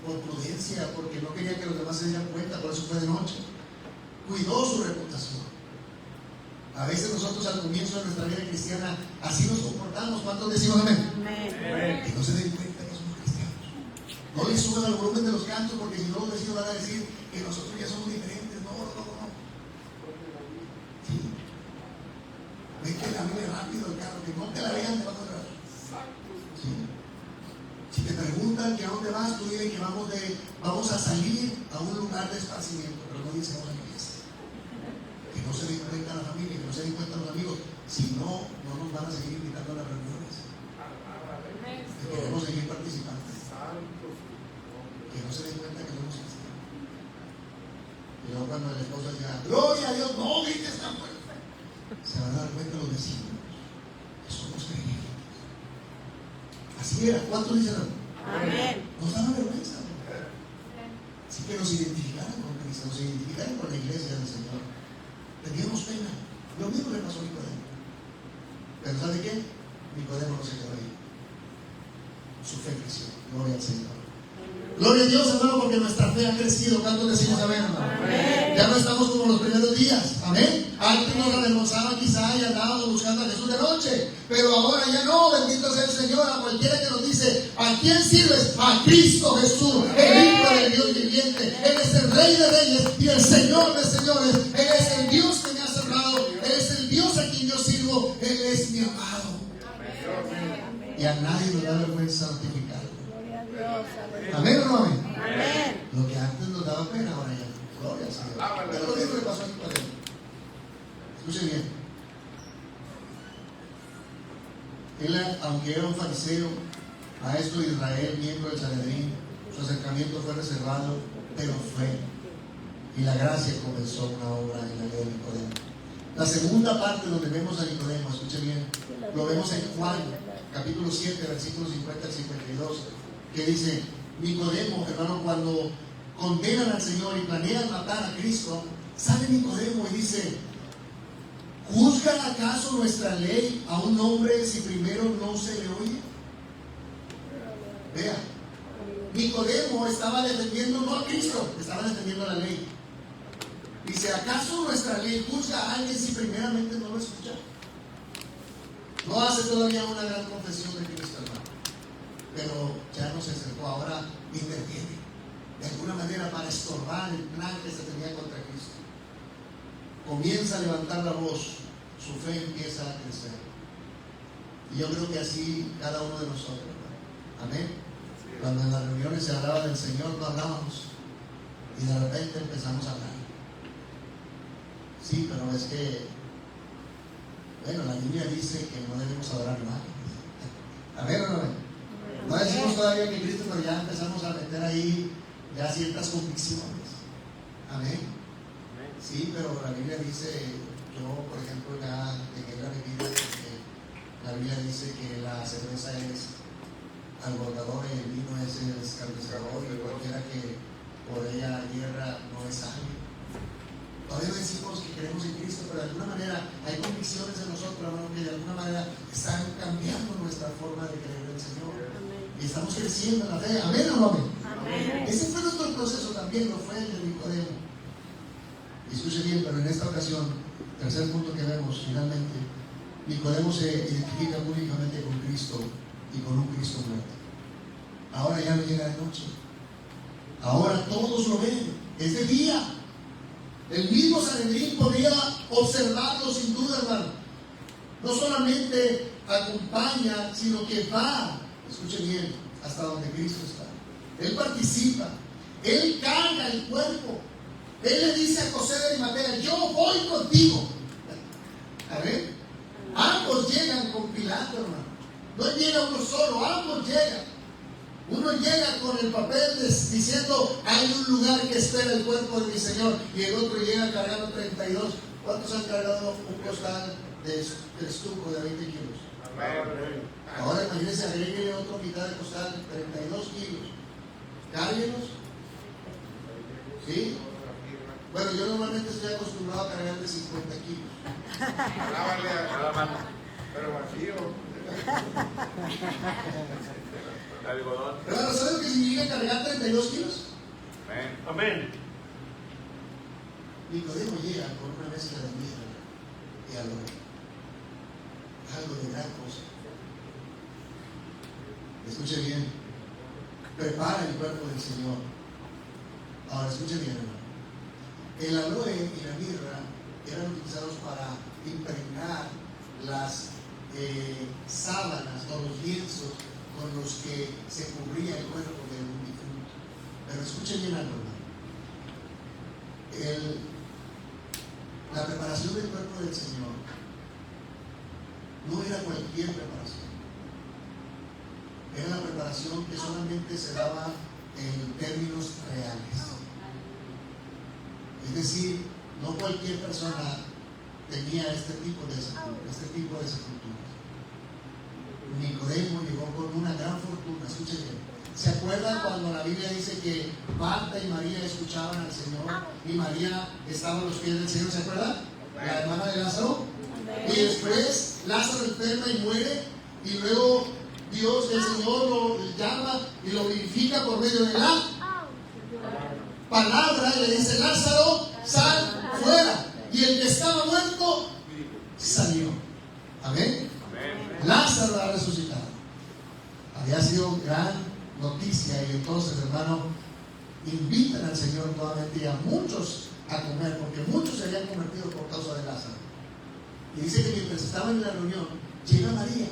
por prudencia, porque no quería que los demás se dieran cuenta, por eso fue de noche. Cuidó su reputación. A veces nosotros al comienzo de nuestra vida cristiana así nos comportamos. ¿Cuántos decimos amén? Amén. Que no se den cuenta que somos cristianos. No le suban al volumen de los cantos, porque si no los vecinos van a decir que nosotros ya somos diferentes. No. Sí. Vete la Biblia rápido el carro, que no te la vean debajo de la brazo. Sí. Si te preguntan que a dónde vas, tú dile que vamos a salir a un lugar de esparcimiento, pero no dices a la iglesia. Que no se den cuenta la familia, que no se den cuenta los amigos. Si no, no nos van a seguir invitando a las reuniones. Que queremos seguir participando. Que no se den cuenta que somos cristianos. Y luego cuando la esposa diga, gloria a Dios, no grites tan fuerte, se van a dar cuenta los vecinos que somos creyentes. Así era. ¿Cuántos dicen? Amén. Nos daba vergüenza. Así que nos identificaron con Cristo, nos identificaron con la iglesia del Señor. Teníamos pena. Lo mismo le pasó a Nicodemo. Pero ¿sabe qué? Nicodemo no se quedó ahí. Su fe creció. Gloria al Señor. Gloria a Dios, hermano, porque nuestra fe ha crecido. ¿Cuántos decimos amén, hermano? Amén. Ya no estamos como los primeros días. Amén. Antes nos avergonzaban quizá y andábamos buscando a Jesús de noche. Pero ahora ya no. Bendito sea el Señor. A cualquiera que nos dice, ¿a quién sirves? A Cristo Jesús, el Hijo del Dios viviente. Él es el Rey de Reyes y el Señor de Señores. Él es el Dios que me ha salvado. Él es el Dios a quien yo sirvo. Él es mi amado. Y a nadie nos da vergüenza notificarlo. ¿Amén o no amén? Amén. Lo que antes nos daba pena, ahora ya no. Gloria al Señor. Pero lo mismo le pasó a Nicodemo. Escuchen bien. Él, aunque era un fariseo, maestro de Israel, miembro del Sanedrín, Su acercamiento fue reservado, pero fue. Y la gracia comenzó una obra en la vida de Nicodemo. La segunda parte donde vemos a Nicodemo, escuche bien, lo vemos en Juan, capítulo 7, versículos 50 al 52, que dice: Nicodemo, hermano, cuando condenan al Señor y planean matar a Cristo, sale Nicodemo y dice: ¿juzga acaso nuestra ley a un hombre si primero no se le oye? Vea, Nicodemo estaba defendiendo no a Cristo, estaba defendiendo la ley. Dice: ¿acaso nuestra ley juzga a alguien si primeramente no lo escucha? No hace todavía una gran confesión de Cristo, hermano, pero ya no se acercó, ahora interviene de alguna manera para estorbar el plan que se tenía contra Cristo. Comienza a levantar la voz, su fe empieza a crecer. Y yo creo que así cada uno de nosotros, ¿verdad? Amén. Cuando en las reuniones se hablaba del Señor, no hablábamos, y de repente empezamos a hablar. Sí, pero es que, bueno, la Biblia dice que no debemos adorar imágenes. A ver, no decimos todavía que Cristo, pero ya empezamos a meter ahí ya ciertas convicciones. Amén. Sí, pero la Biblia dice, yo por ejemplo ya dejé la bebida porque la Biblia dice que la cerveza es alborotadora y el vino es el escarnecedor, y cualquiera que por ella hierra no es sabio. Todavía decimos que creemos en Cristo, pero de alguna manera hay convicciones en nosotros, hermano, que de alguna manera están cambiando nuestra forma de creer en el Señor. Amén. Y estamos creciendo en la fe. ¿Amén o no amén? Amén. Ese fue nuestro proceso también, lo fue el de Nicodemo. Y escuche bien, pero en esta ocasión, tercer punto que vemos, finalmente, Nicodemo se identifica únicamente con Cristo y con un Cristo muerto. Ahora ya no llega de noche. Ahora todos lo ven, es de día. El mismo Sanedrín podía observarlo sin duda, hermano. No solamente acompaña, sino que va, escuchen bien, hasta donde Cristo está. Él participa, él carga el cuerpo. Él le dice a José de Arimatea: yo voy contigo. A ver, ambos llegan con Pilato, hermano. No llega uno solo, ambos llegan. Uno llega con el papel diciendo: hay un lugar que espera el cuerpo de mi Señor, y el otro llega cargando 32. ¿Cuántos han cargado un costal de estuco de 20 kilos? Ahora imagínense, agreguenle otro mitad de costal, 32 kilos. Cárguenos. ¿Sí? Bueno, yo normalmente estoy acostumbrado a cargar de 50 kilos. Alábale a cada mano, pero vacío. Pero ¿sabes lo que significa cargar 32 kilos? Amén. Nicodemo llega con una mezcla de mirra y aloe, algo de gran cosa. Escuche bien, prepara el cuerpo del Señor. Ahora escuche bien, hermano. El aloe y la mirra eran utilizados para impregnar las sábanas o los lienzos con los que se cubría el cuerpo de un difunto. Pero escuchen bien algo, hermano. La preparación del cuerpo del Señor no era cualquier preparación. Era la preparación que solamente se daba en términos reales. Es decir, no cualquier persona tenía este tipo de sepultura. Nicodemo llegó con una gran fortuna. Escuchen bien. ¿Se acuerdan cuando la Biblia dice que Marta y María escuchaban al Señor y María estaba a los pies del Señor? ¿Se acuerdan? La hermana de Lázaro. Y después Lázaro enferma y muere, y luego Dios, el Señor, lo llama y lo vivifica por medio de la palabra, y le dice: Lázaro, sal fuera. Y el que estaba muerto salió. Amén. Lázaro ha resucitado. Había sido gran noticia, y entonces, hermano, invitan al Señor nuevamente a muchos a comer, porque muchos se habían convertido por causa de Lázaro. Y dice que mientras estaban en la reunión, llega María,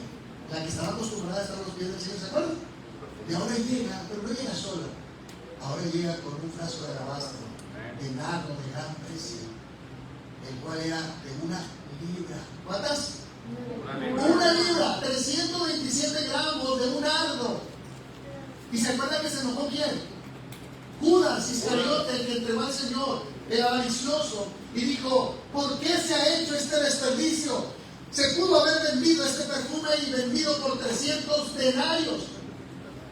la que estaba acostumbrada a estar a los pies del Señor, ¿se acuerdan? Y ahora llega, pero no llega sola. Ahora llega con un frasco de alabastro, de nardo de gran precio, el cual era de una libra. ¿Cuántas? Una libra, 327 gramos de un nardo. ¿Y se acuerda que se enojó quién? Judas Iscariote, el que entregó al Señor, el avaricioso, y dijo: ¿por qué se ha hecho este desperdicio? Se pudo haber vendido este perfume y vendido por 300 denarios.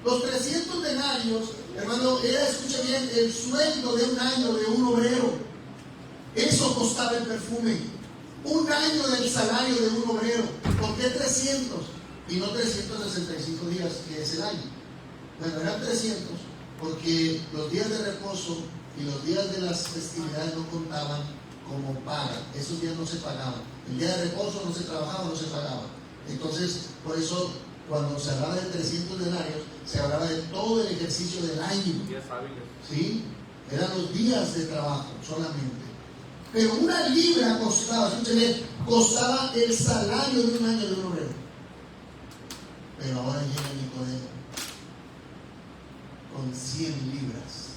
Los 300 denarios, hermano, era, escuche bien, el sueldo de un año de un obrero. Eso costaba el perfume. Un año del salario de un obrero. ¿Por qué 300? Y no 365 días, que es el año. Bueno, eran 300 porque los días de reposo y los días de las festividades no contaban como paga. Esos días no se pagaban. El día de reposo no se trabajaba, no se pagaba. Entonces, por eso, cuando se hablaba de 300 denarios, se hablaba de todo el ejercicio del año. Días hábiles. ¿Sí? Eran los días de trabajo solamente. Pero una libra costaba, escúcheme, costaba el salario de un año de un obrero. Pero ahora llega Nicodemo con 100 libras.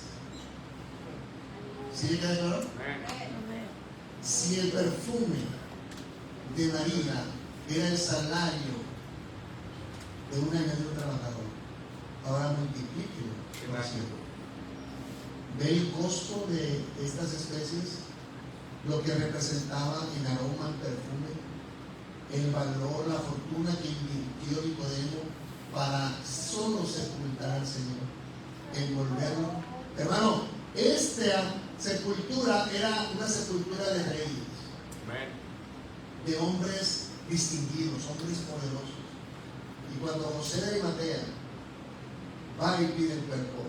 ¿Sí le queda claro? Amén. Si el perfume de María era el salario de un año de un trabajador, ahora multiplíquelo por 100. ¿Ve el costo de estas especies? Lo que representaba en aroma el perfume, el valor, la fortuna que invirtió Nicodemo para solo sepultar al Señor, envolverlo. Hermano, esta sepultura era una sepultura de reyes, Amén. de hombres distinguidos, hombres poderosos. Y cuando José de Arimatea va y pide el cuerpo,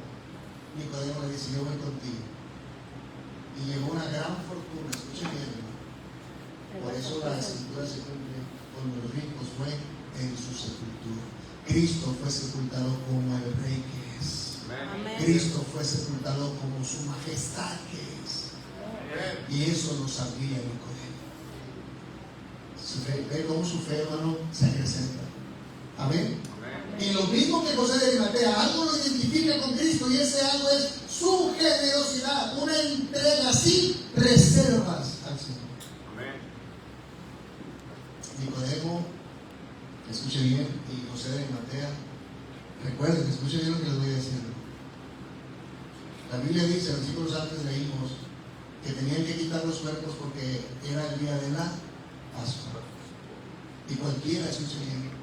Nicodemo le dice: yo voy contigo. Y llegó una gran fortuna, escuchen bien, hermano. Por eso la escritura se cumple con los ricos, fue en su sepultura. Cristo fue sepultado como el rey que es. Amén. Cristo fue sepultado como su majestad que es. Y eso lo sabía Nicodemo. Ve cómo su fe, hermano, se acrecenta. Amén. Y lo mismo que José de Arimatea, algo lo identifica con Cristo, y ese algo es su generosidad, una entrega sin reservas al Señor. Amén. Nicodemo, escuche bien, y José de Arimatea, recuerden, escuchen bien lo que les voy a decir. La Biblia dice, versículos antes leímos, que tenían que quitar los cuerpos porque era el día de la Pascua. Y cualquiera, escuche bien,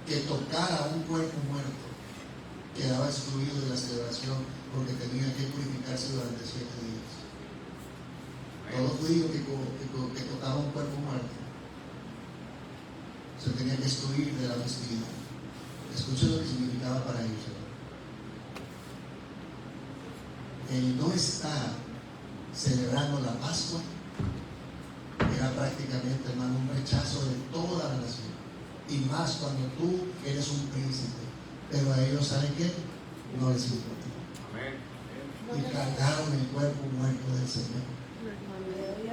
que tocara un cuerpo muerto quedaba excluido de la celebración porque tenía que purificarse durante 7 días. Todo judío que tocaba un cuerpo muerto se tenía que excluir de la festividad. Escuchen lo que significaba para ellos. El no estar celebrando la Pascua era prácticamente, hermano, un rechazo de toda la nación. Y más cuando tú eres un príncipe. Pero a ellos, ¿saben qué? No les importó. Amén. Y cargaron el cuerpo muerto del Señor.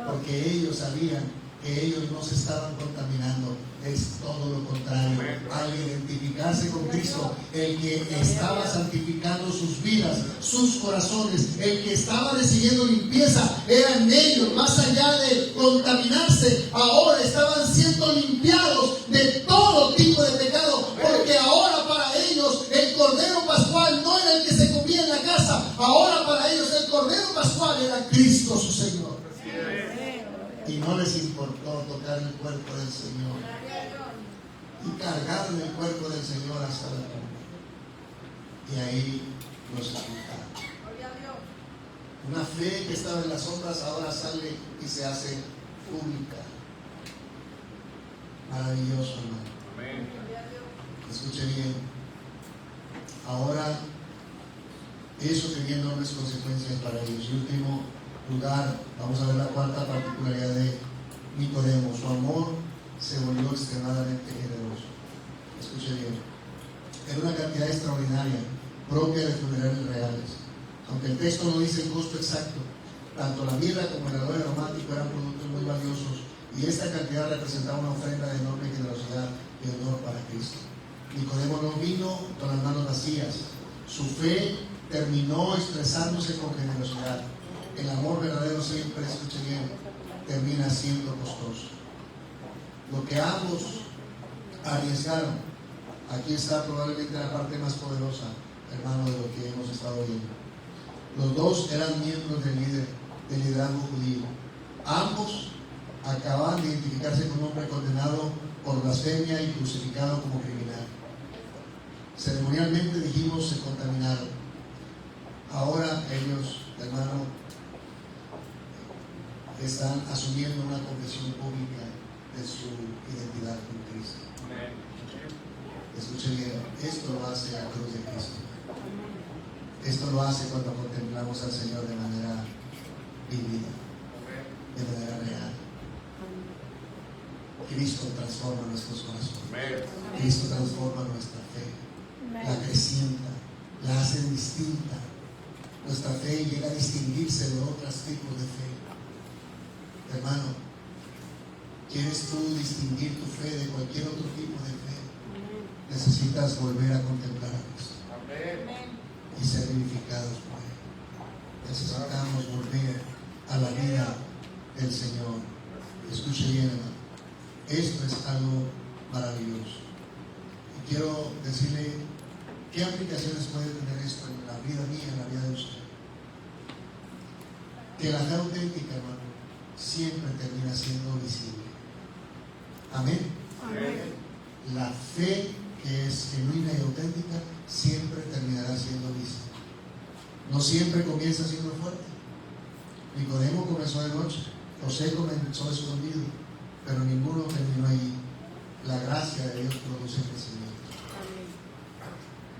Porque ellos sabían que ellos no se estaban contaminando. Es todo lo contrario. Al identificarse con Cristo, el que estaba santificando sus vidas, sus corazones, el que estaba recibiendo limpieza, eran ellos. Más allá de contaminarse, ahora estaban siendo limpiados de todo tipo de pecado. Porque ahora para ellos el Cordero Pascual no era el que se comía en la casa. Ahora para ellos el Cordero Pascual era Cristo su Señor. Y no les importó tocar el cuerpo del Señor y cargaron el cuerpo del Señor hasta la tumba. Y ahí los sepultaron. Una fe que estaba en las sombras ahora sale y se hace pública. Maravilloso, hermano. Amén. Escuche bien. Ahora, eso tenía enormes consecuencias para ellos. Y último lugar, vamos a ver la cuarta particularidad de Nicodemo. Su amor se volvió extremadamente generoso. Escuche bien. Era una cantidad extraordinaria, propia de funerales reales. Aunque el texto no dice el costo exacto, tanto la mirra como el aloe aromático eran productos muy valiosos, y esta cantidad representaba una ofrenda de enorme generosidad y honor para Cristo. Nicodemo no vino con las manos vacías. Su fe terminó expresándose con generosidad. El amor verdadero siempre, escuche bien, termina siendo costoso. Lo que ambos arriesgaron, aquí está probablemente la parte más poderosa, hermano, de lo que hemos estado viendo. Los dos eran miembros del liderazgo judío. Ambos acababan de identificarse con un hombre condenado por blasfemia y crucificado como criminal. Ceremonialmente dijimos se contaminaron. Ahora ellos, hermano, están asumiendo una confesión pública de su identidad con Cristo. Escuchen bien, esto lo hace la cruz de Cristo. Esto lo hace cuando contemplamos al Señor de manera vivida, de manera real. Cristo transforma nuestros corazones. Cristo transforma nuestra fe, la acrecienta, la hace distinta. Nuestra fe llega a distinguirse de otros tipos de fe. Hermano, ¿quieres tú distinguir tu fe de cualquier otro tipo de fe? Necesitas volver a contemplar a Cristo y ser vivificados por Él. Necesitamos volver a la vida del Señor. Escuche bien, hermano. Esto es algo maravilloso. Y quiero decirle qué aplicaciones puede tener esto en la vida mía, en la vida de usted. Que la fe auténtica, hermano, siempre termina siendo visible. Amén. Amén. La fe que es genuina y auténtica siempre terminará siendo visible. No siempre comienza siendo fuerte. Nicodemo comenzó de noche, José comenzó escondido, pero ninguno terminó allí. La gracia de Dios produce crecimiento.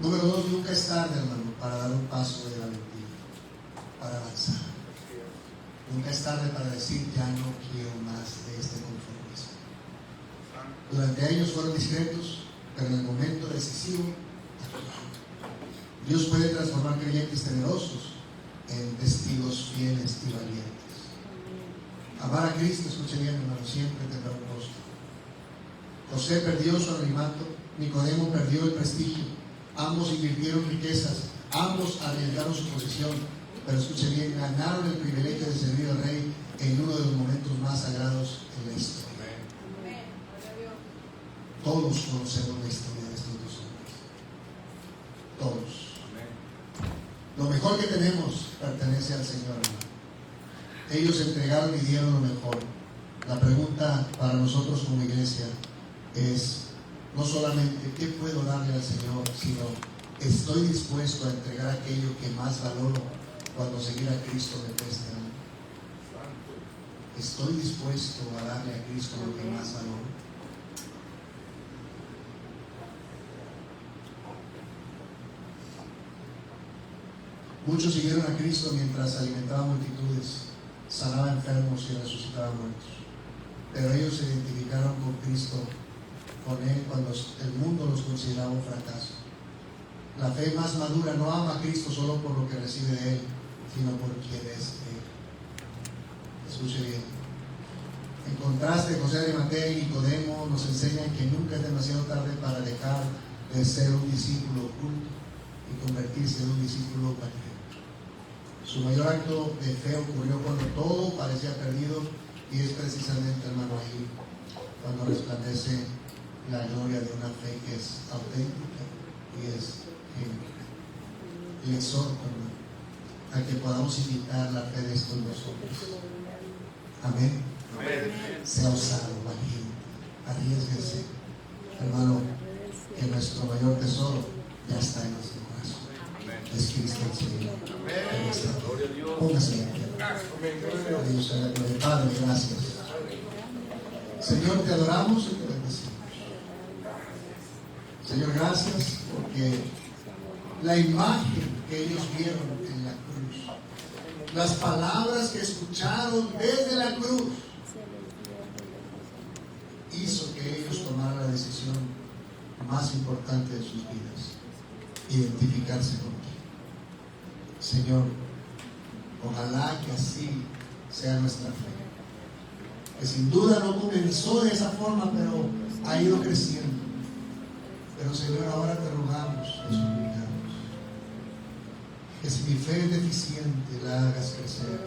Número 2, nunca es tarde, hermano, para dar un paso de valentía, para avanzar. Nunca es tarde para decir, ya no quiero más de este conformismo. Durante años fueron discretos, pero en el momento decisivo, actuaron. Dios puede transformar creyentes temerosos en testigos fieles y valientes. Amar a Cristo, escuche bien, hermano, siempre tendrá un costo. José perdió su anonimato, Nicodemo perdió el prestigio, ambos invirtieron riquezas, ambos arriesgaron su posición, pero escuche bien, ganaron el privilegio de servir al Rey en uno de los momentos más sagrados en la historia. Todos conocemos la historia de estos dos hombres. Todos. Lo mejor que tenemos pertenece al Señor, hermano. Ellos entregaron y dieron lo mejor. La pregunta para nosotros como iglesia es no solamente qué puedo darle al Señor, sino estoy dispuesto a entregar aquello que más valoro cuando seguir a Cristo me cueste a mí. Estoy dispuesto a darle a Cristo lo que más valoro. Muchos siguieron a Cristo mientras alimentaba multitudes, sanaba enfermos y resucitaba muertos. Pero ellos se identificaron con Cristo, con Él, cuando el mundo los consideraba un fracaso. La fe más madura no ama a Cristo solo por lo que recibe de Él, sino por quien es Él. Escuche bien. En contraste, José de Arimatea y Nicodemo nos enseñan que nunca es demasiado tarde para dejar de ser un discípulo oculto y convertirse en un discípulo valiente. Su mayor acto de fe ocurrió cuando todo parecía perdido, y es precisamente, hermano, ahí cuando resplandece la gloria de una fe que es auténtica y es genuina. Y exhorto, hermano, a que podamos imitar la fe de estos dos hombres. Amén. Sea osado, valiente, arriésguese, hermano, que nuestro mayor tesoro ya está en nuestro corazón. Es Cristo el Señor. Póngase en pie. Dios sea la gloria. Padre, gracias. Señor, te adoramos y te bendecimos. Señor, gracias porque la imagen que ellos vieron en la cruz, las palabras que escucharon desde la cruz, hizo que ellos tomaran la decisión más importante de sus vidas: identificarse con ti. Señor, ojalá que así sea nuestra fe, que sin duda no comenzó de esa forma, pero ha ido creciendo. Pero Señor, ahora te rogamos, te suplicamos, que si mi fe es deficiente, la hagas crecer.